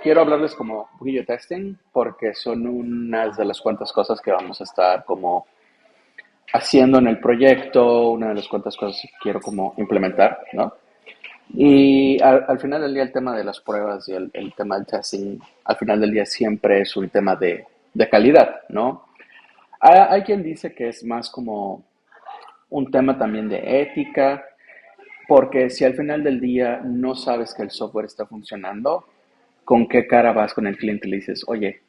quiero hablarles como un poquillo de testing porque son unas de las cuantas cosas que vamos a estar como haciendo en el proyecto, una de las cuantas cosas que quiero como implementar, ¿no? Y al final del día el tema de las pruebas y el tema del testing, al final del día siempre es un tema de calidad, ¿no? Hay quien dice que es más como un tema también de ética, porque si al final del día no sabes que el software está funcionando, ¿con qué cara vas con el cliente y le dices, oye,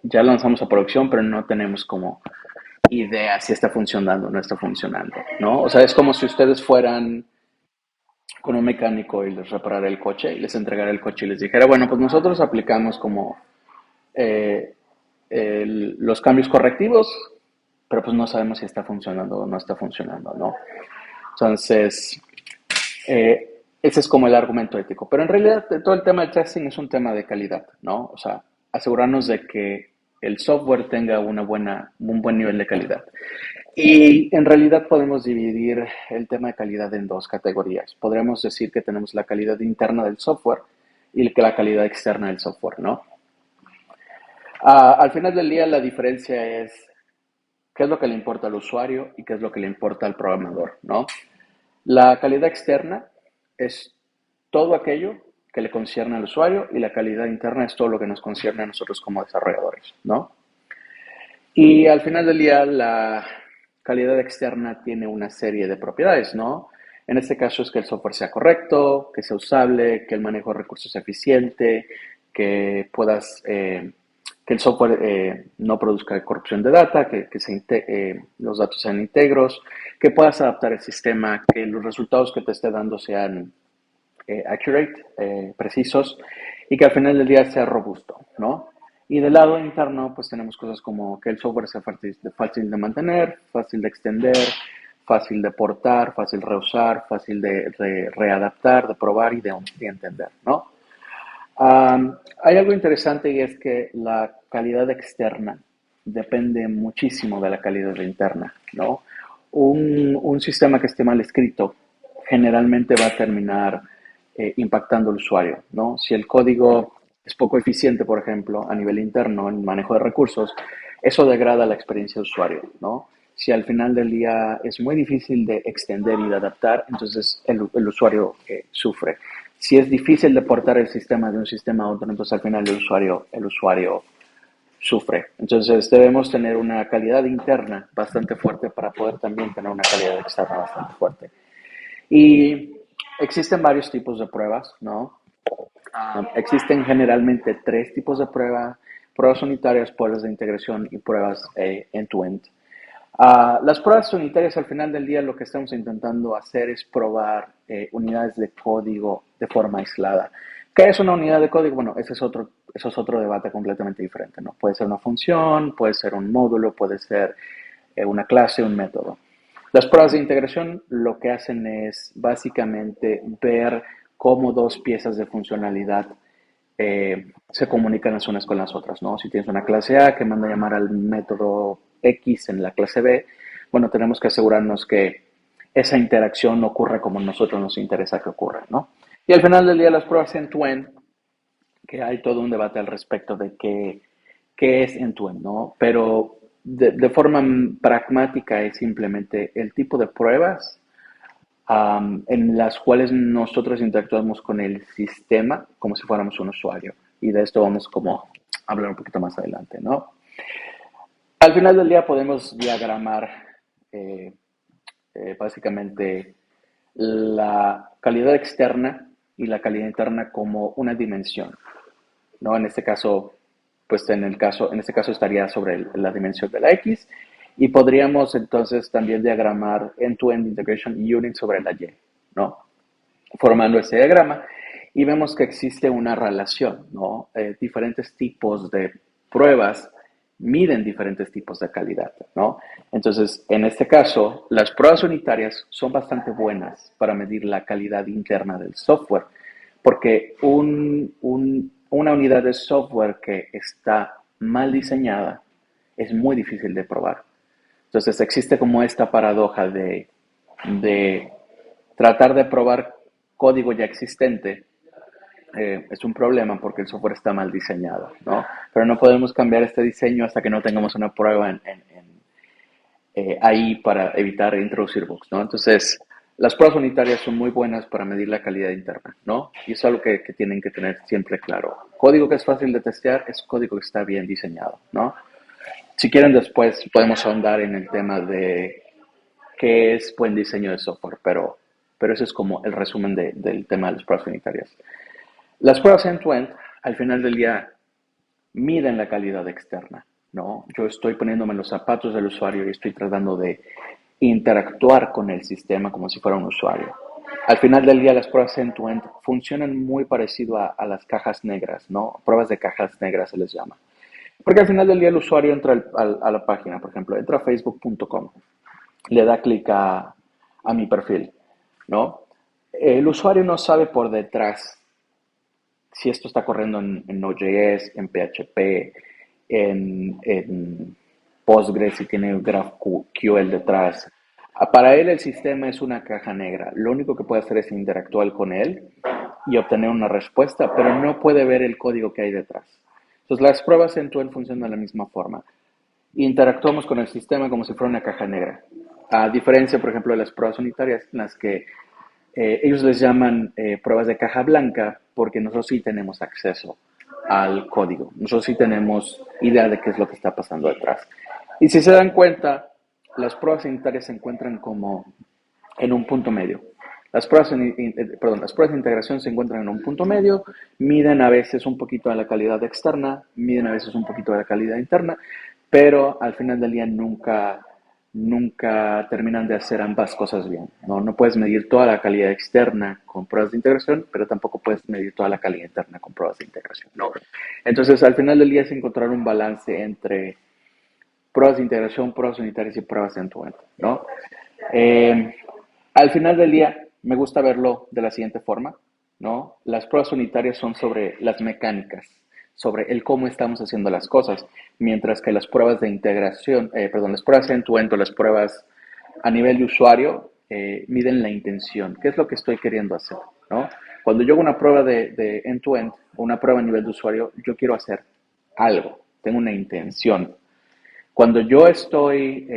ya lanzamos a producción, pero no tenemos como idea si está funcionando o no está funcionando, ¿no? O sea, es como si ustedes fueran con un mecánico y les reparara el coche y les entregara el coche y les dijera, bueno, pues nosotros aplicamos como eh, los cambios correctivos, pero pues no sabemos si está funcionando o no está funcionando, ¿no? Entonces, ese es como el argumento ético. Pero en realidad todo el tema del testing es un tema de calidad, ¿no? O sea, asegurarnos de que el software tenga un buen nivel de calidad. Y en realidad podemos dividir el tema de calidad en dos categorías. Podríamos decir que tenemos la calidad interna del software y la calidad externa del software, ¿no? Al final del día la diferencia es qué es lo que le importa al usuario y qué es lo que le importa al programador, ¿no? La calidad externa es todo aquello que le concierne al usuario y la calidad interna es todo lo que nos concierne a nosotros como desarrolladores, ¿no? Y al final del día, la calidad externa tiene una serie de propiedades, ¿no? En este caso es que el software sea correcto, que sea usable, que el manejo de recursos sea eficiente, que puedas, que el software no produzca corrupción de data, los datos sean íntegros, que puedas adaptar el sistema, que los resultados que te esté dando sean accurate, precisos, y que al final del día sea robusto, ¿no? Y del lado interno, pues tenemos cosas como que el software sea fácil de mantener, fácil de extender, fácil de portar, fácil de reusar, fácil de readaptar, de probar y de entender, ¿no? Hay algo interesante y es que la calidad externa depende muchísimo de la calidad interna, ¿no? Un sistema que esté mal escrito generalmente va a terminar impactando al usuario, ¿no? Si el código es poco eficiente, por ejemplo, a nivel interno en manejo de recursos, eso degrada la experiencia de usuario, ¿no? Si al final del día es muy difícil de extender y de adaptar, entonces el usuario sufre. Si es difícil de portar el sistema de un sistema a otro, entonces al final el usuario sufre. Entonces debemos tener una calidad interna bastante fuerte para poder también tener una calidad externa bastante fuerte. Y existen varios tipos de pruebas, ¿no? Existen generalmente tres tipos de pruebas: pruebas unitarias, pruebas de integración y pruebas end-to-end. Las pruebas unitarias al final del día lo que estamos intentando hacer es probar unidades de código de forma aislada. ¿Qué es una unidad de código? Bueno, eso es otro debate completamente diferente, ¿no? Puede ser una función, puede ser un módulo, puede ser una clase, un método. Las pruebas de integración lo que hacen es básicamente ver cómo dos piezas de funcionalidad se comunican las unas con las otras, ¿no? Si tienes una clase A que manda a llamar al método X en la clase B, bueno, tenemos que asegurarnos que esa interacción ocurre como a nosotros nos interesa que ocurra, ¿no? Y al final del día las pruebas end-to-end, que hay todo un debate al respecto de qué es end-to-end, ¿no? Pero de forma pragmática es simplemente el tipo de pruebas en las cuales nosotros interactuamos con el sistema como si fuéramos un usuario. Y de esto vamos como a hablar un poquito más adelante, ¿no? Al final del día podemos diagramar eh, básicamente la calidad externa y la calidad interna como una dimensión, ¿no? En este caso, pues en este caso estaría sobre la dimensión de la X y podríamos entonces también diagramar end-to-end integration unit sobre la Y, ¿no? Formando ese diagrama y vemos que existe una relación, ¿no? Diferentes tipos de pruebas miden diferentes tipos de calidad, ¿no? Entonces, en este caso, las pruebas unitarias son bastante buenas para medir la calidad interna del software, porque una unidad de software que está mal diseñada es muy difícil de probar. Entonces, existe como esta paradoja de tratar de probar código ya existente es un problema porque el software está mal diseñado, ¿no? Pero no podemos cambiar este diseño hasta que no tengamos una prueba ahí para evitar introducir bugs, ¿no? Entonces, las pruebas unitarias son muy buenas para medir la calidad interna, ¿no? Y es algo que tienen que tener siempre claro. Código que es fácil de testear es código que está bien diseñado, ¿no? Si quieren después podemos ahondar en el tema de qué es buen diseño de software, pero ese es como el resumen del tema de las pruebas unitarias. Las pruebas end-to-end, al final del día, miden la calidad externa, ¿no? Yo estoy poniéndome en los zapatos del usuario y estoy tratando de interactuar con el sistema como si fuera un usuario. Al final del día, las pruebas end-to-end funcionan muy parecido a las cajas negras, ¿no? Pruebas de cajas negras se les llama. Porque al final del día el usuario entra a la página, por ejemplo, entra a facebook.com, le da clic a mi perfil, ¿no? El usuario no sabe por detrás si esto está corriendo en Node.js, en PHP, en Postgres, si tiene GraphQL detrás. Para él el sistema es una caja negra. Lo único que puede hacer es interactuar con él y obtener una respuesta, pero no puede ver el código que hay detrás. Entonces las pruebas end-to-end funcionan de la misma forma. Interactuamos con el sistema como si fuera una caja negra. A diferencia, por ejemplo, de las pruebas unitarias, en las que ellos les llaman pruebas de caja blanca porque nosotros sí tenemos acceso al código. Nosotros sí tenemos idea de qué es lo que está pasando detrás. Y si se dan cuenta, las pruebas unitarias se encuentran como en un punto medio. Las pruebas de integración se encuentran en un punto medio, miden a veces un poquito de la calidad externa, miden a veces un poquito de la calidad interna, pero al final del día nunca terminan de hacer ambas cosas bien, ¿no? No puedes medir toda la calidad externa con pruebas de integración, pero tampoco puedes medir toda la calidad interna con pruebas de integración, ¿no? Entonces, al final del día es encontrar un balance entre pruebas de integración, pruebas unitarias y pruebas end-to-end, ¿no? Eh, Al final del día, me gusta verlo de la siguiente forma, ¿no? Las pruebas unitarias son sobre las mecánicas, sobre el cómo estamos haciendo las cosas, mientras que las pruebas de integración, las pruebas end-to-end o las pruebas a nivel de usuario miden la intención, qué es lo que estoy queriendo hacer, ¿no? Cuando yo hago una prueba de end-to-end o una prueba a nivel de usuario, yo quiero hacer algo, tengo una intención. Cuando yo estoy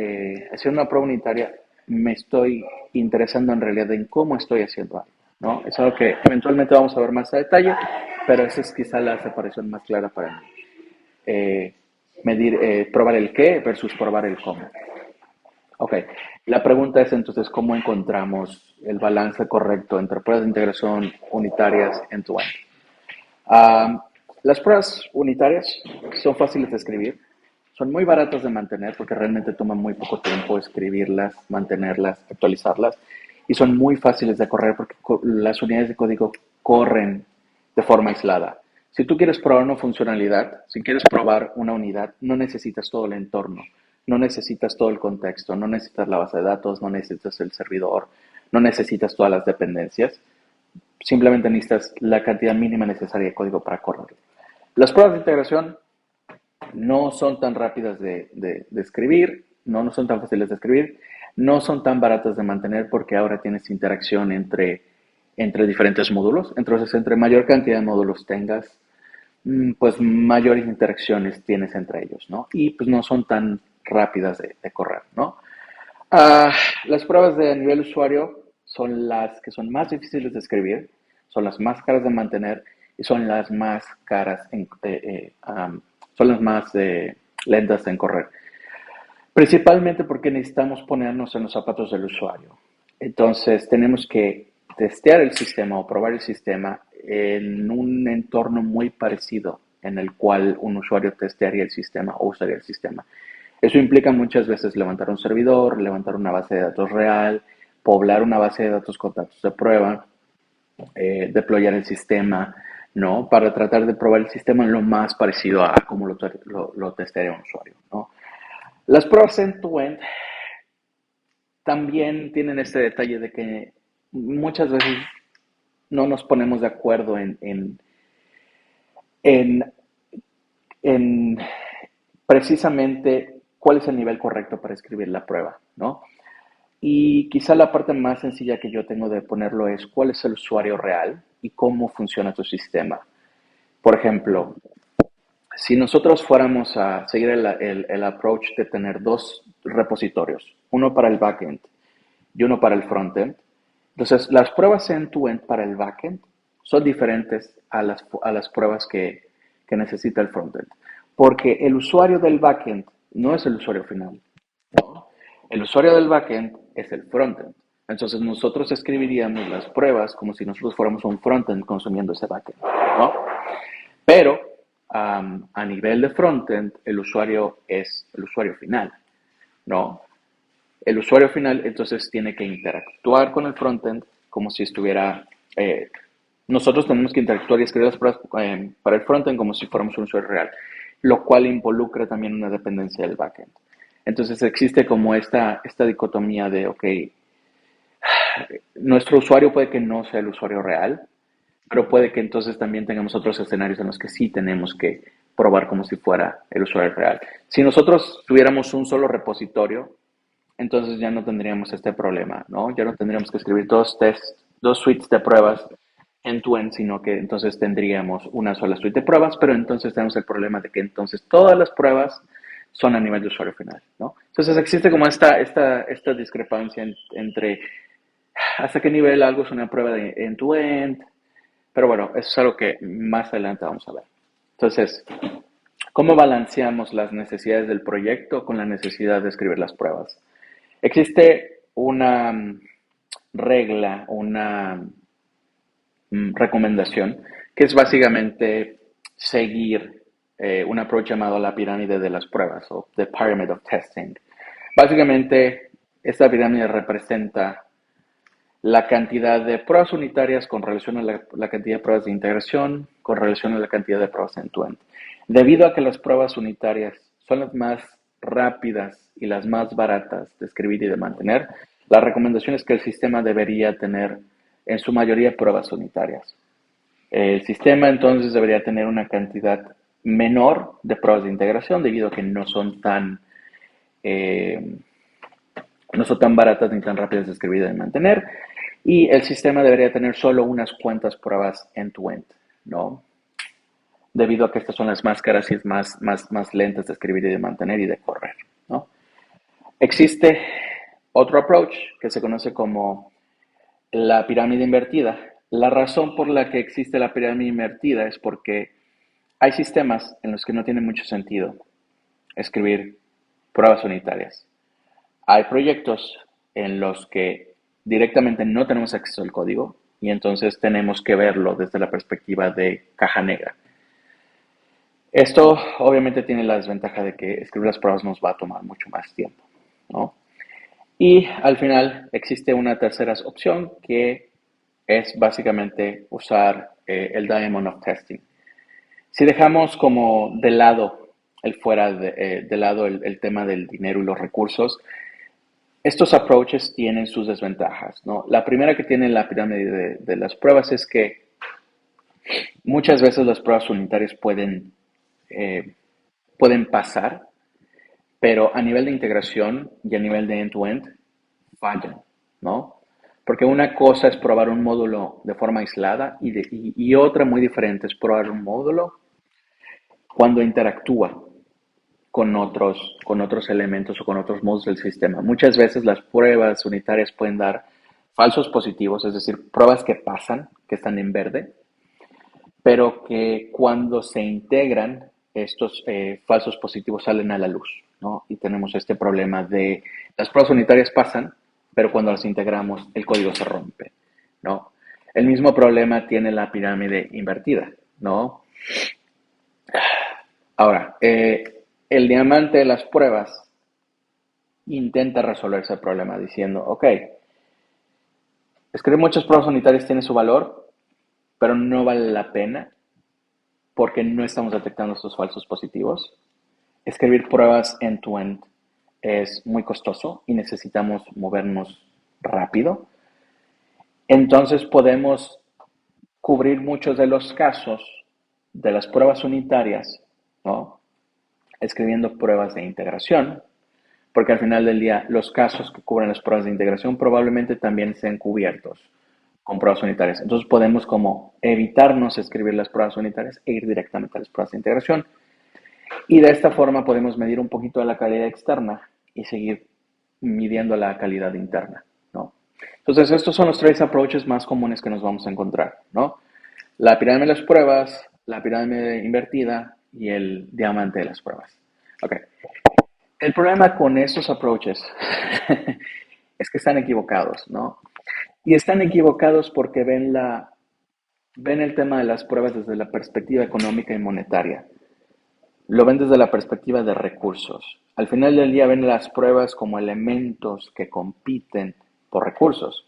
haciendo una prueba unitaria, me estoy interesando en realidad en cómo estoy haciendo algo, ¿no? Es algo que eventualmente vamos a ver más a detalle, pero esa es quizá la separación más clara para mí. Eh, probar el qué versus probar el cómo. Ok, la pregunta es entonces cómo encontramos el balance correcto entre pruebas de integración unitarias end-to-end. Ah, las pruebas unitarias son fáciles de escribir, son muy baratas de mantener porque realmente toma muy poco tiempo escribirlas, mantenerlas, actualizarlas y son muy fáciles de correr porque las unidades de código corren de forma aislada. Si tú quieres probar una funcionalidad, si quieres probar una unidad, no necesitas todo el entorno, no necesitas todo el contexto, no necesitas la base de datos, no necesitas el servidor, no necesitas todas las dependencias. Simplemente necesitas la cantidad mínima necesaria de código para correr. Las pruebas de integración no son tan rápidas de escribir, no son tan fáciles de escribir, no son tan baratas de mantener porque ahora tienes interacción entre diferentes módulos. Entonces, entre mayor cantidad de módulos tengas, pues mayores interacciones tienes entre ellos, ¿no? Y pues no son tan rápidas de correr, ¿no? Las pruebas de nivel usuario son las que son más difíciles de escribir, son las más caras de mantener y son las más caras, son las más lentas en correr. Principalmente porque necesitamos ponernos en los zapatos del usuario. Entonces tenemos que testear el sistema o probar el sistema en un entorno muy parecido en el cual un usuario testearía el sistema o usaría el sistema. Eso implica muchas veces levantar un servidor, levantar una base de datos real, poblar una base de datos con datos de prueba, deployar el sistema, ¿no? Para tratar de probar el sistema lo más parecido a cómo lo testearía un usuario, ¿no? Las pruebas end-to-end también tienen este detalle de que muchas veces no nos ponemos de acuerdo en, en precisamente cuál es el nivel correcto para escribir la prueba, ¿no? Y quizá la parte más sencilla que yo tengo de ponerlo es cuál es el usuario real, y cómo funciona tu sistema. Por ejemplo, si nosotros fuéramos a seguir el approach de tener dos repositorios, uno para el backend y uno para el frontend, entonces las pruebas end-to-end para el backend son diferentes a las pruebas que necesita el frontend. Porque el usuario del backend no es el usuario final. ¿No? El usuario del backend es el frontend. Entonces nosotros escribiríamos las pruebas como si nosotros fuéramos un frontend consumiendo ese backend. ¿No? Pero a nivel de frontend, el usuario es el usuario final. ¿No? El usuario final entonces tiene que interactuar con el frontend como si estuviera... nosotros tenemos que interactuar y escribir las pruebas para el frontend como si fuéramos un usuario real, lo cual involucra también una dependencia del backend. Entonces existe como esta dicotomía de, ok, nuestro usuario puede que no sea el usuario real, pero puede que entonces también tengamos otros escenarios en los que sí tenemos que probar como si fuera el usuario real. Si nosotros tuviéramos un solo repositorio, entonces ya no tendríamos este problema, ¿no? Ya no tendríamos que escribir dos suites de pruebas end-to-end, sino que entonces tendríamos una sola suite de pruebas, pero entonces tenemos el problema de que entonces todas las pruebas son a nivel de usuario final, ¿no? Entonces existe como esta discrepancia entre hasta qué nivel algo es una prueba de end-to-end, pero bueno, eso es algo que más adelante vamos a ver. Entonces, ¿cómo balanceamos las necesidades del proyecto con la necesidad de escribir las pruebas? Existe una regla, una recomendación, que es básicamente seguir un approach llamado la pirámide de las pruebas o the pyramid of testing. Básicamente, esta pirámide representa la cantidad de pruebas unitarias con relación a la cantidad de pruebas de integración, con relación a la cantidad de pruebas end-to-end. Debido a que las pruebas unitarias son las más rápidas y las más baratas de escribir y de mantener, la recomendación es que el sistema debería tener en su mayoría pruebas unitarias. El sistema entonces debería tener una cantidad menor de pruebas de integración debido a que eh, no son tan baratas ni tan rápidas de escribir y de mantener. Y el sistema debería tener solo unas cuantas pruebas end-to-end, ¿no? Debido a que estas son las más caras y es más lentas de escribir y de mantener y de correr, ¿no? Existe otro approach que se conoce como la pirámide invertida. La razón por la que existe la pirámide invertida es porque hay sistemas en los que no tiene mucho sentido escribir pruebas unitarias. Hay proyectos en los que directamente no tenemos acceso al código y entonces tenemos que verlo desde la perspectiva de caja negra. Esto obviamente tiene la desventaja de que escribir las pruebas nos va a tomar mucho más tiempo, ¿no? Y al final existe una tercera opción que es básicamente usar el Diamond of Testing. Si dejamos como de lado de lado el tema del dinero y los recursos, estos approaches tienen sus desventajas, ¿no? La primera que tiene la pirámide de las pruebas es que muchas veces las pruebas unitarias pueden pasar, pero a nivel de integración y a nivel de end-to-end fallan, ¿no? Porque una cosa es probar un módulo de forma aislada y otra muy diferente es probar un módulo cuando interactúa con otros elementos o con otros modos del sistema. Muchas veces las pruebas unitarias pueden dar falsos positivos, es decir, pruebas que pasan, que están en verde, pero que cuando se integran, estos falsos positivos salen a la luz, ¿no? Y tenemos este problema de las pruebas unitarias pasan, pero cuando las integramos, el código se rompe, ¿no? El mismo problema tiene la pirámide invertida, ¿no? Ahora, el diamante de las pruebas intenta resolver ese problema diciendo, ok, escribir muchas pruebas unitarias tiene su valor, pero no vale la pena porque no estamos detectando estos falsos positivos. Escribir pruebas end-to-end es muy costoso y necesitamos movernos rápido. Entonces podemos cubrir muchos de los casos de las pruebas unitarias, ¿no? Escribiendo pruebas de integración, porque al final del día los casos que cubren las pruebas de integración probablemente también sean cubiertos con pruebas unitarias. Entonces podemos como evitarnos escribir las pruebas unitarias e ir directamente a las pruebas de integración. Y de esta forma podemos medir un poquito de la calidad externa y seguir midiendo la calidad interna, ¿no? Entonces, estos son los tres approaches más comunes que nos vamos a encontrar, ¿no? La pirámide de las pruebas, la pirámide invertida y el diamante de las pruebas. Ok. El problema con estos approaches es que están equivocados, ¿no? Y están equivocados porque ven el tema de las pruebas desde la perspectiva económica y monetaria. Lo ven desde la perspectiva de recursos. Al final del día ven las pruebas como elementos que compiten por recursos.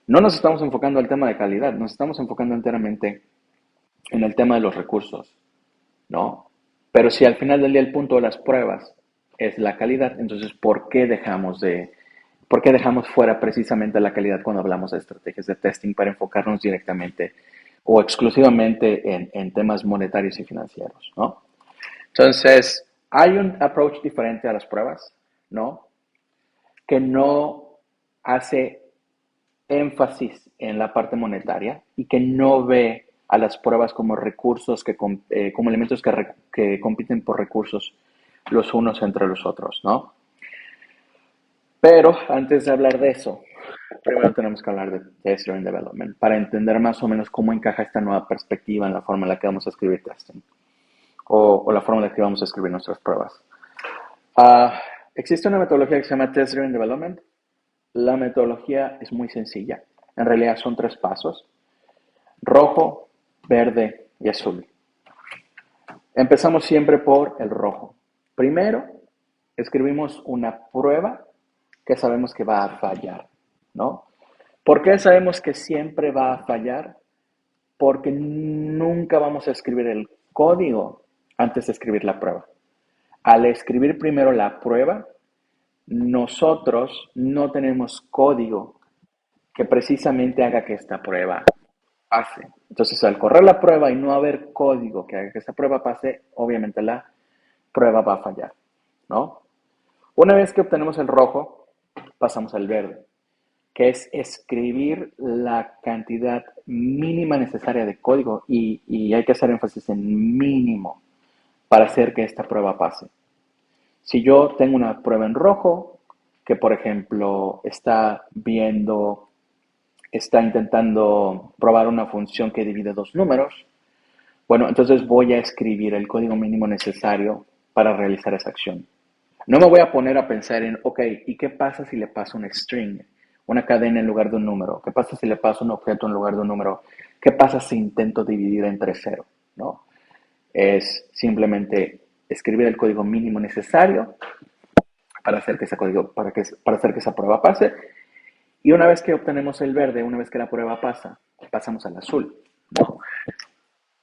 No nos estamos enfocando al tema de calidad, nos estamos enfocando enteramente en el tema de los recursos, ¿no? Pero si al final del día el punto de las pruebas es la calidad, entonces ¿por qué dejamos fuera precisamente la calidad cuando hablamos de estrategias de testing para enfocarnos directamente o exclusivamente en temas monetarios y financieros, ¿no? Entonces, hay un approach diferente a las pruebas, ¿no? Que no hace énfasis en la parte monetaria y que no ve a las pruebas como recursos, como elementos que compiten por recursos los unos entre los otros, ¿no? Pero antes de hablar de eso, primero tenemos que hablar de Test Driven Development para entender más o menos cómo encaja esta nueva perspectiva en la forma en la que vamos a escribir testing o la forma en la que vamos a escribir nuestras pruebas. Existe una metodología que se llama Test Driven Development. La metodología es muy sencilla. En realidad son 3 pasos: rojo, verde y azul. Empezamos siempre por el rojo. Primero, escribimos una prueba que sabemos que va a fallar, ¿no? ¿Por qué sabemos que siempre va a fallar? Porque nunca vamos a escribir el código antes de escribir la prueba. Al escribir primero la prueba, nosotros no tenemos código que precisamente haga que esta prueba pase. Entonces, al correr la prueba y no haber código que haga que esta prueba pase, obviamente la prueba va a fallar, ¿no? Una vez que obtenemos el rojo, pasamos al verde, que es escribir la cantidad mínima necesaria de código y hay que hacer énfasis en mínimo para hacer que esta prueba pase. Si yo tengo una prueba en rojo, que por ejemplo está intentando probar una función que divide 2 números, bueno, entonces voy a escribir el código mínimo necesario para realizar esa acción. No me voy a poner a pensar en, ok, ¿y qué pasa si le paso un string, una cadena en lugar de un número? ¿Qué pasa si le paso un objeto en lugar de un número? ¿Qué pasa si intento dividir entre 0? ¿No? Es simplemente escribir el código mínimo necesario para hacer que para hacer que esa prueba pase. Y una vez que obtenemos el verde, una vez que la prueba pasa, pasamos al azul, ¿no?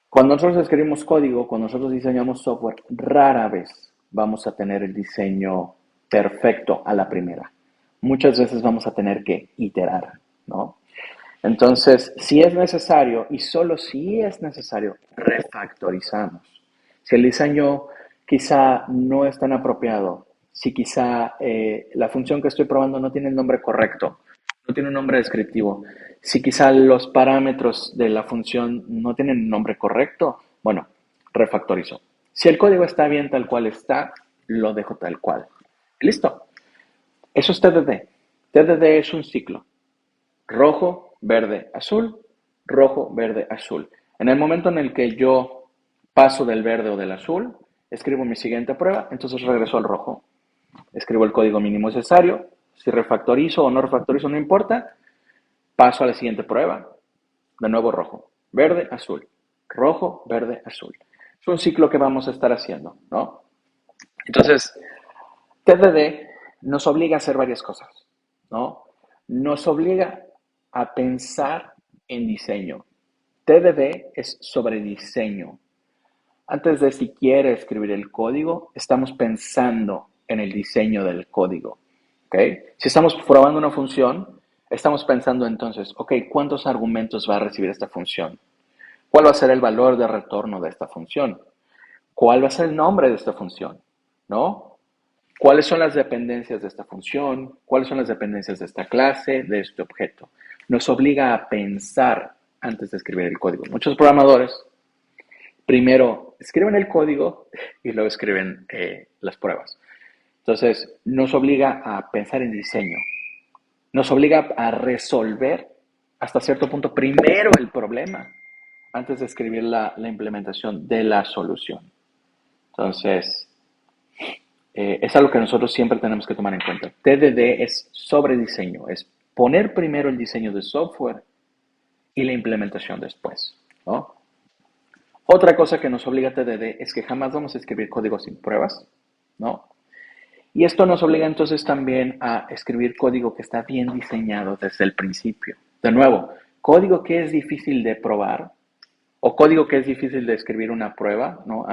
Cuando nosotros escribimos código, cuando nosotros diseñamos software, rara vez vamos a tener el diseño perfecto a la primera. Muchas veces vamos a tener que iterar, ¿no? Entonces, si es necesario, y solo si es necesario, refactorizamos. Si el diseño quizá no es tan apropiado, si quizá la función que estoy probando no tiene el nombre correcto, no tiene un nombre descriptivo, si quizá los parámetros de la función no tienen un nombre correcto, bueno, refactorizo. Si el código está bien tal cual está, lo dejo tal cual. Listo. Eso es TDD. TDD es un ciclo. Rojo, verde, azul, rojo, verde, azul. En el momento en el que yo paso del verde o del azul, escribo mi siguiente prueba, entonces regreso al rojo. Escribo el código mínimo necesario. Si refactorizo o no refactorizo, no importa. Paso a la siguiente prueba. De nuevo rojo, verde, azul. Rojo, verde, azul. Es un ciclo que vamos a estar haciendo, ¿no? Entonces, TDD nos obliga a hacer varias cosas, ¿no? Nos obliga a pensar en diseño. TDD es sobre diseño. Antes de siquiera escribir el código, estamos pensando en el diseño del código. ¿Okay? Si estamos probando una función, estamos pensando entonces, ok, ¿cuántos argumentos va a recibir esta función? ¿Cuál va a ser el valor de retorno de esta función? ¿Cuál va a ser el nombre de esta función? ¿No? ¿Cuáles son las dependencias de esta función? ¿Cuáles son las dependencias de esta clase, de este objeto? nos obliga a pensar antes de escribir el código. Muchos programadores primero escriben el código y luego escriben las pruebas. Entonces, nos obliga a pensar en diseño, nos obliga a resolver hasta cierto punto primero el problema antes de escribir la implementación de la solución. Entonces, es algo que nosotros siempre tenemos que tomar en cuenta. TDD es sobre diseño, es poner primero el diseño de software y la implementación después, ¿no? Otra cosa que nos obliga a TDD es que jamás vamos a escribir código sin pruebas, ¿no? Y esto nos obliga entonces también a escribir código que está bien diseñado desde el principio. De nuevo, código que es difícil de probar o código que es difícil de escribir una prueba, ¿no?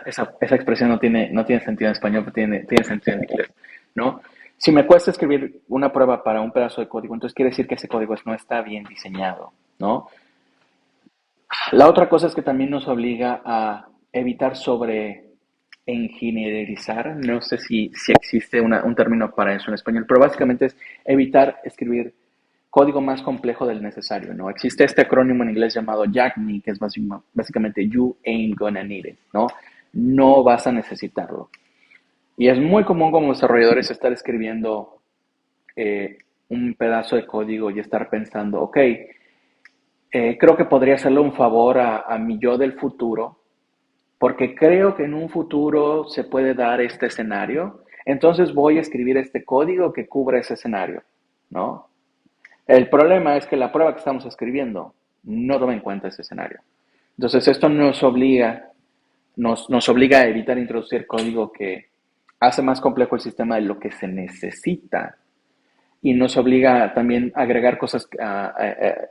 Esa expresión no tiene sentido en español, pero tiene sentido en inglés, ¿no? Si me cuesta escribir una prueba para un pedazo de código, entonces quiere decir que ese código no está bien diseñado, ¿no? La otra cosa es que también nos obliga a evitar sobre ingenierizar, no sé si existe un término para eso en español, pero básicamente es evitar escribir código más complejo del necesario, ¿no? Existe este acrónimo en inglés llamado YAGNI, que es básicamente You Ain't Gonna Need It, ¿no? No vas a necesitarlo. Y es muy común como desarrolladores estar escribiendo un pedazo de código y estar pensando, ok, creo que podría hacerle un favor a mi yo del futuro, porque creo que en un futuro se puede dar este escenario, entonces voy a escribir este código que cubra ese escenario, ¿no? El problema es que la prueba que estamos escribiendo no toma en cuenta ese escenario. Entonces esto nos obliga a evitar introducir código que hace más complejo el sistema de lo que se necesita y nos obliga también a agregar cosas,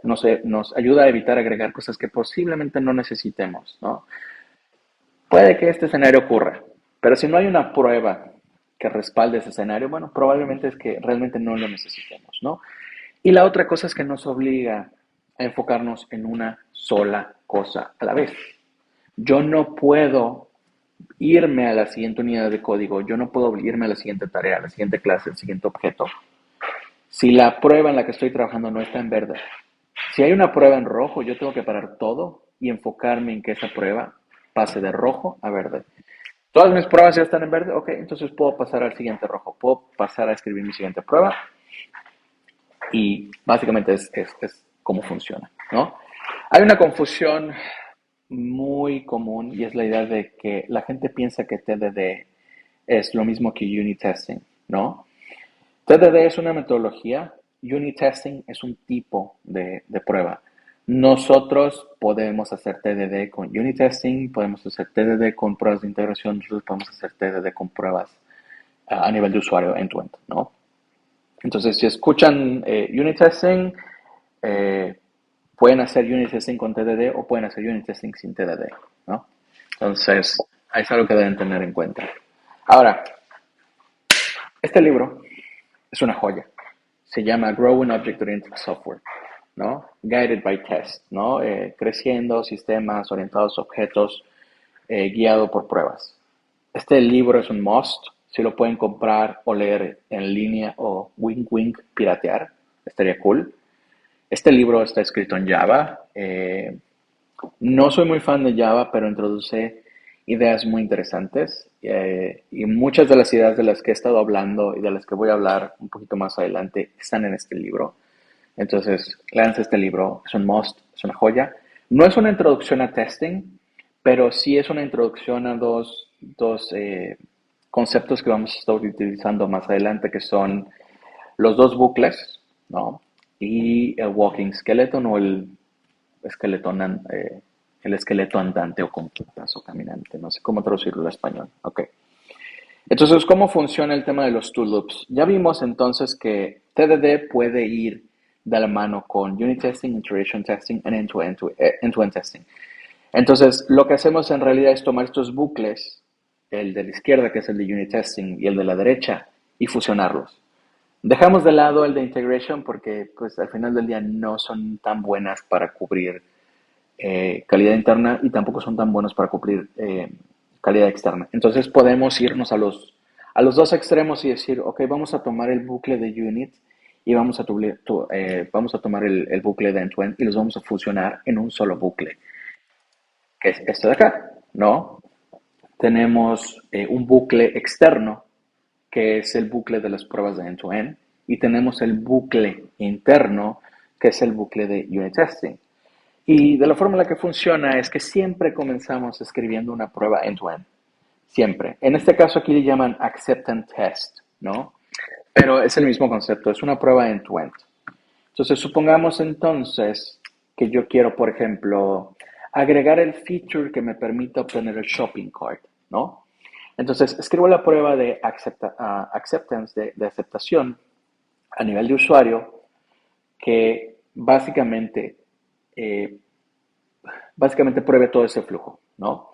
no sé, nos ayuda a evitar agregar cosas que posiblemente no necesitemos, ¿no? Puede que este escenario ocurra, pero si no hay una prueba que respalde ese escenario, bueno, probablemente es que realmente no lo necesitemos, ¿no? Y la otra cosa es que nos obliga a enfocarnos en una sola cosa a la vez. Yo no puedo irme a la siguiente unidad de código, yo no puedo irme a la siguiente tarea, a la siguiente clase, al siguiente objeto, si la prueba en la que estoy trabajando no está en verde. Si hay una prueba en rojo, yo tengo que parar todo y enfocarme en que esa prueba pase de rojo a verde. Todas mis pruebas ya están en verde, ok, entonces puedo pasar al siguiente rojo, puedo pasar a escribir mi siguiente prueba y básicamente es cómo funciona, ¿no? Hay una confusión muy común y es la idea de que la gente piensa que TDD es lo mismo que unit testing, ¿no? TDD es una metodología, unit testing es un tipo de prueba. Nosotros podemos hacer TDD con unit testing, podemos hacer TDD con pruebas de integración, nosotros podemos hacer TDD con pruebas a nivel de usuario end-to-end, ¿no? Entonces, si escuchan unit testing, eh, pueden hacer unit testing con TDD o pueden hacer unit testing sin TDD, ¿no? Entonces, es algo que deben tener en cuenta. Ahora, este libro es una joya. Se llama Growing Object Oriented Software, ¿no? Guided by Test, ¿no? Creciendo sistemas orientados a objetos, guiado por pruebas. Este libro es un must. Si lo pueden comprar o leer en línea o wink wink piratear, estaría cool. Este libro está escrito en Java. No soy muy fan de Java, pero introduce ideas muy interesantes y muchas de las ideas de las que he estado hablando y de las que voy a hablar un poquito más adelante están en este libro. Entonces, léanse este libro, es un must, es una joya. No es una introducción a testing, pero sí es una introducción a dos conceptos que vamos a estar utilizando más adelante, que son los dos bucles, ¿no? Y el walking skeleton o esqueleto, el esqueleto andante o con patas o caminante, no sé cómo traducirlo al español. Ok. Entonces, ¿cómo funciona el tema de los two loops? Ya vimos entonces que TDD puede ir de la mano con unit testing, integration testing y end-to-end testing. Entonces, lo que hacemos en realidad es tomar estos bucles, el de la izquierda, que es el de unit testing, y el de la derecha, y fusionarlos. Dejamos de lado el de integration porque pues al final del día no son tan buenas para cubrir calidad interna y tampoco son tan buenos para cubrir calidad externa. Entonces podemos irnos a los dos extremos y decir, ok, vamos a tomar el bucle de unit y vamos a tomar el bucle de end-to-end y los vamos a fusionar en un solo bucle, que es este de acá, ¿no? Tenemos un bucle externo, que es el bucle de las pruebas de end-to-end, y tenemos el bucle interno, que es el bucle de unit testing. Y de la forma en la que funciona es que siempre comenzamos escribiendo una prueba end-to-end. Siempre. En este caso aquí le llaman acceptance test, ¿no? Pero es el mismo concepto, es una prueba end-to-end. Entonces, supongamos entonces que yo quiero, por ejemplo, agregar el feature que me permita obtener el shopping cart, ¿no? Entonces, escribo la prueba de acceptance, de aceptación a nivel de usuario, que eh, básicamente pruebe todo ese flujo, ¿no?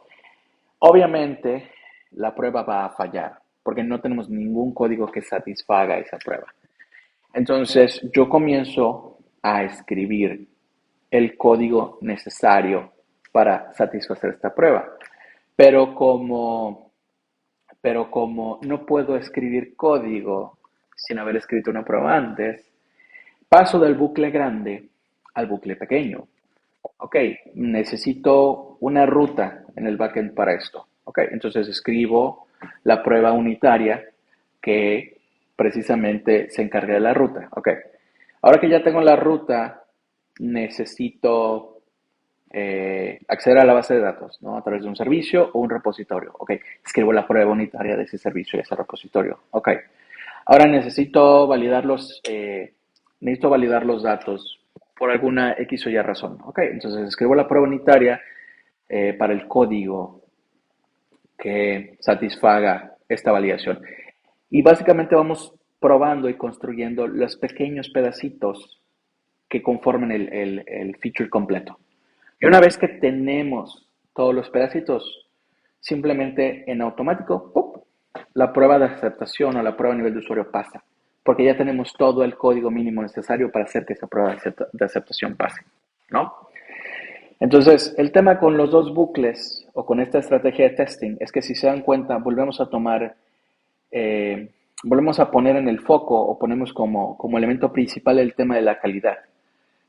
Obviamente, la prueba va a fallar, porque no tenemos ningún código que satisfaga esa prueba. Entonces, yo comienzo a escribir el código necesario para satisfacer esta prueba. Pero como, pero como no puedo escribir código sin haber escrito una prueba antes, paso del bucle grande al bucle pequeño. Ok, necesito una ruta en el backend para esto. Ok, entonces escribo la prueba unitaria que precisamente se encarga de la ruta. Ok, ahora que ya tengo la ruta, necesito acceder a la base de datos, ¿no? A través de un servicio o un repositorio. Ok, escribo la prueba unitaria de ese servicio y ese repositorio. Ok, ahora necesito validar los datos por alguna X o Y razón. Ok, entonces escribo la prueba unitaria para el código que satisfaga esta validación. Y básicamente vamos probando y construyendo los pequeños pedacitos que conforman el feature completo. Y una vez que tenemos todos los pedacitos, simplemente en automático, ¡pum!, la prueba de aceptación o la prueba a nivel de usuario pasa, porque ya tenemos todo el código mínimo necesario para hacer que esa prueba de aceptación pase, ¿no? Entonces, el tema con los dos bucles o con esta estrategia de testing es que si se dan cuenta, eh, volvemos a poner en el foco o ponemos como elemento principal el tema de la calidad.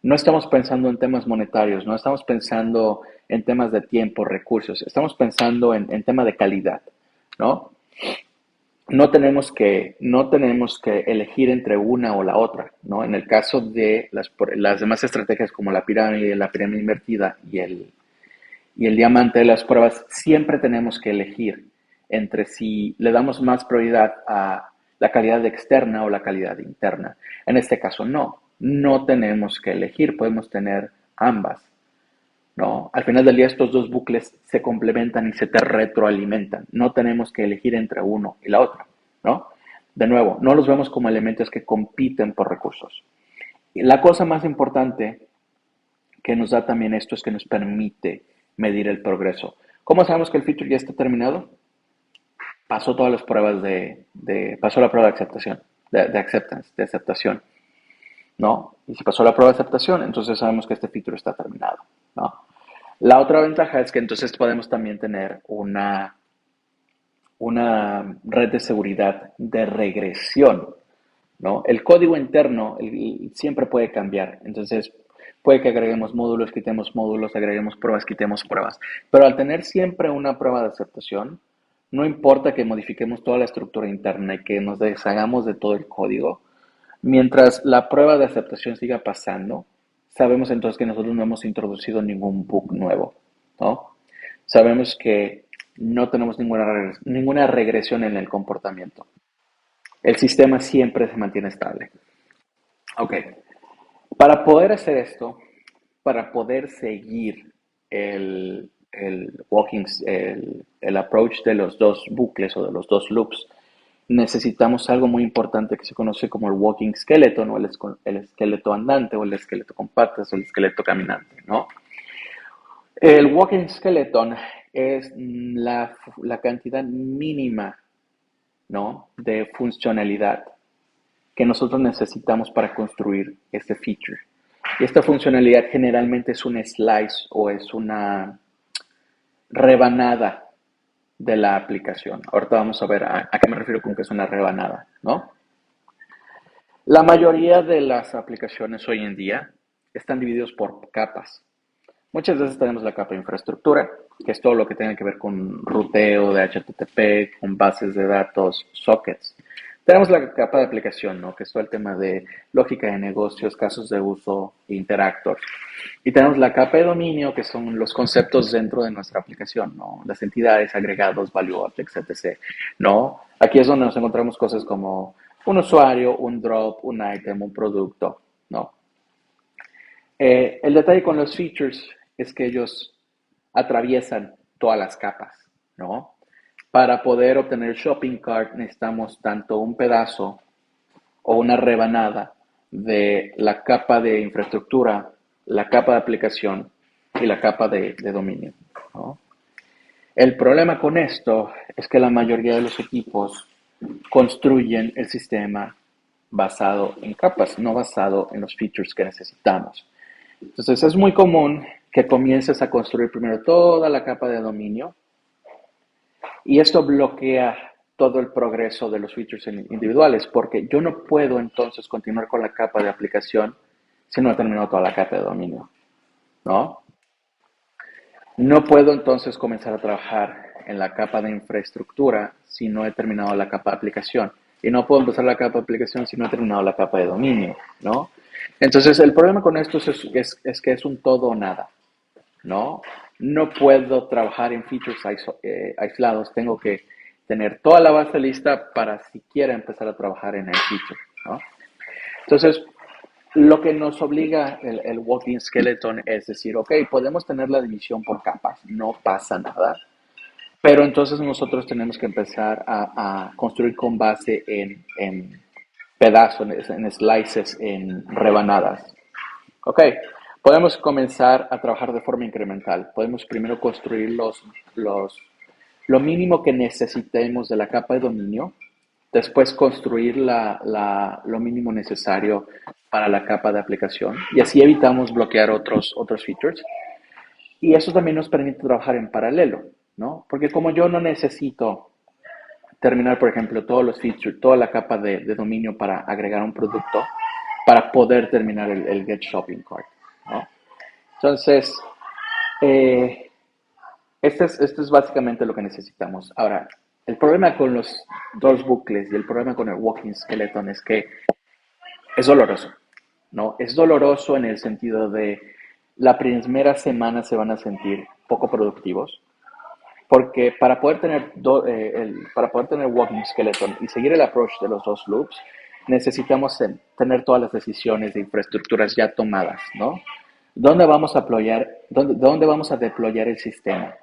No estamos pensando en temas monetarios, no estamos pensando en temas de tiempo, recursos, estamos pensando en tema de calidad, ¿no? No tenemos que elegir entre una o la otra, ¿no? En el caso de las demás estrategias como la pirámide invertida y el diamante de las pruebas, siempre tenemos que elegir entre si le damos más prioridad a la calidad externa o la calidad interna. En este caso, no tenemos que elegir, podemos tener ambas, ¿no? Al final del día, estos dos bucles se complementan y se te retroalimentan. No tenemos que elegir entre uno y la otra, ¿no? De nuevo, no los vemos como elementos que compiten por recursos. Y la cosa más importante que nos da también esto es que nos permite medir el progreso. ¿Cómo sabemos que el feature ya está terminado? Pasó todas las pruebas pasó la prueba de aceptación, de acceptance, de aceptación, ¿no? Y si pasó la prueba de aceptación, entonces sabemos que este feature está terminado, ¿no? La otra ventaja es que entonces podemos también tener una red de seguridad de regresión, ¿no? El código interno siempre puede cambiar, entonces puede que agreguemos módulos, quitemos módulos, agreguemos pruebas, quitemos pruebas, pero al tener siempre una prueba de aceptación, no importa que modifiquemos toda la estructura interna y que nos deshagamos de todo el código, mientras la prueba de aceptación siga pasando, sabemos entonces que nosotros no hemos introducido ningún bug nuevo, ¿no? Sabemos que no tenemos ninguna regresión en el comportamiento. El sistema siempre se mantiene estable. Ok, para poder hacer esto, para poder seguir el approach de los dos bucles o de los dos loops, necesitamos algo muy importante que se conoce como el walking skeleton o el esqueleto andante o el esqueleto con patas o el esqueleto caminante, ¿no? El walking skeleton es la cantidad mínima, ¿no?, de funcionalidad que nosotros necesitamos para construir este feature. Y esta funcionalidad generalmente es un slice o es una rebanada de la aplicación. Ahorita vamos a ver a qué me refiero con que es una rebanada, ¿no? La mayoría de las aplicaciones hoy en día están divididos por capas. Muchas veces tenemos la capa de infraestructura, que es todo lo que tenga que ver con ruteo de HTTP, con bases de datos, sockets. Tenemos la capa de aplicación, ¿no? Que es todo el tema de lógica de negocios, casos de uso, interactors. Y tenemos la capa de dominio, que son los conceptos dentro de nuestra aplicación, ¿no? Las entidades, agregados, value objects, etc. ¿No? Aquí es donde nos encontramos cosas como un usuario, un drop, un item, un producto, ¿no? El detalle con los features es que ellos atraviesan todas las capas, ¿no? Para poder obtener el shopping cart necesitamos tanto un pedazo o una rebanada de la capa de infraestructura, la capa de aplicación y la capa de dominio, ¿no? El problema con esto es que la mayoría de los equipos construyen el sistema basado en capas, no basado en los features que necesitamos. Entonces es muy común que comiences a construir primero toda la capa de dominio y esto bloquea todo el progreso de los features individuales porque yo no puedo entonces continuar con la capa de aplicación si no he terminado toda la capa de dominio, ¿no? No puedo entonces comenzar a trabajar en la capa de infraestructura si no he terminado la capa de aplicación. Y no puedo empezar la capa de aplicación si no he terminado la capa de dominio, ¿no? Entonces, el problema con esto es que es un todo o nada, ¿no? No puedo trabajar en features aislados. Tengo que tener toda la base lista para siquiera empezar a trabajar en el feature, ¿no? Entonces, lo que nos obliga el Walking Skeleton es decir, ok, podemos tener la división por capas, no pasa nada, pero entonces nosotros tenemos que empezar a construir con base en pedazos, en slices, en rebanadas. Ok, podemos comenzar a trabajar de forma incremental. Podemos primero construir lo mínimo que necesitemos de la capa de dominio, después construir lo mínimo necesario para la capa de aplicación y así evitamos bloquear otros features. Y eso también nos permite trabajar en paralelo, ¿no? Porque como yo no necesito terminar, por ejemplo, todos los features, toda la capa de dominio para agregar un producto, para poder terminar el Get Shopping Cart, ¿no? Entonces, eh, esto es básicamente lo que necesitamos. Ahora, el problema con los dos bucles y el problema con el Walking Skeleton es que es doloroso, ¿no? Es doloroso en el sentido de la primera semana se van a sentir poco productivos, porque para poder tener Walking Skeleton y seguir el approach de los dos loops, necesitamos tener todas las decisiones de infraestructuras ya tomadas, ¿no? ¿Dónde vamos a deployar el sistema?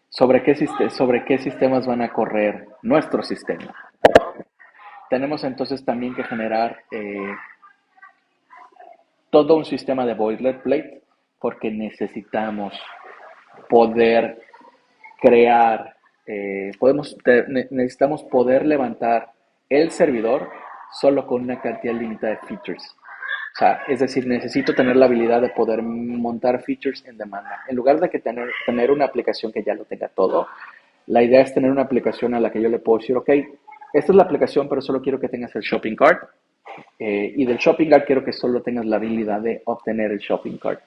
¿Sobre qué sistemas van a correr nuestro sistema? Tenemos entonces también que generar todo un sistema de boilerplate porque necesitamos poder crear, necesitamos poder levantar el servidor solo con una cantidad limitada de features. O sea, es decir, necesito tener la habilidad de poder montar features en demanda. En lugar de que tener una aplicación que ya lo tenga todo, la idea es tener una aplicación a la que yo le puedo decir, ok, esta es la aplicación, pero solo quiero que tengas el shopping cart. Y del shopping cart quiero que solo tengas la habilidad de obtener el shopping cart,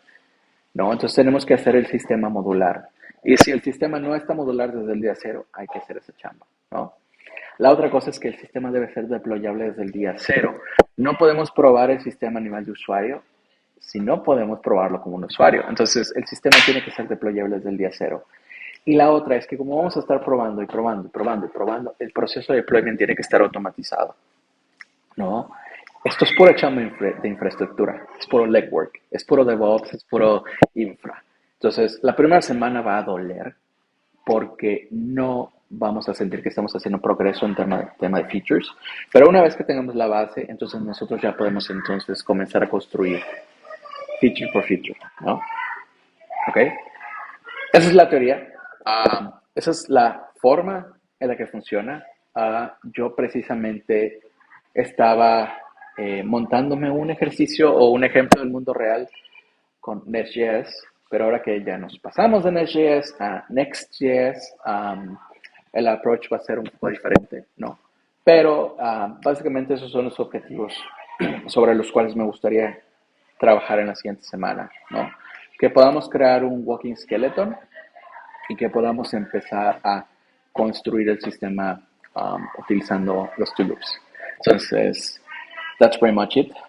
¿no? Entonces tenemos que hacer el sistema modular. Y si el sistema no está modular desde el día cero, hay que hacer esa chamba, ¿no? La otra cosa es que el sistema debe ser deployable desde el día cero. No podemos probar el sistema a nivel de usuario si no podemos probarlo como un usuario. Entonces el sistema tiene que ser deployable desde el día cero. Y la otra es que como vamos a estar probando y probando y probando y probando, el proceso de deployment tiene que estar automatizado, ¿no? Esto es pura chamba de infraestructura, es puro legwork, es puro DevOps, es puro infra. Entonces, la primera semana va a doler porque no vamos a sentir que estamos haciendo progreso en tema de features, pero una vez que tengamos la base, entonces nosotros ya podemos entonces comenzar a construir feature por feature, ¿no? ¿Ok? Esa es la teoría. Esa es la forma en la que funciona. Yo precisamente estaba montándome un ejercicio o un ejemplo del mundo real con Next.js, pero ahora que ya nos pasamos de Next.js a Next.js, el approach va a ser un poco diferente, ¿no? Pero básicamente esos son los objetivos sobre los cuales me gustaría trabajar en la siguiente semana, ¿no? Que podamos crear un walking skeleton y que podamos empezar a construir el sistema utilizando los two loops. Entonces, that's pretty much it.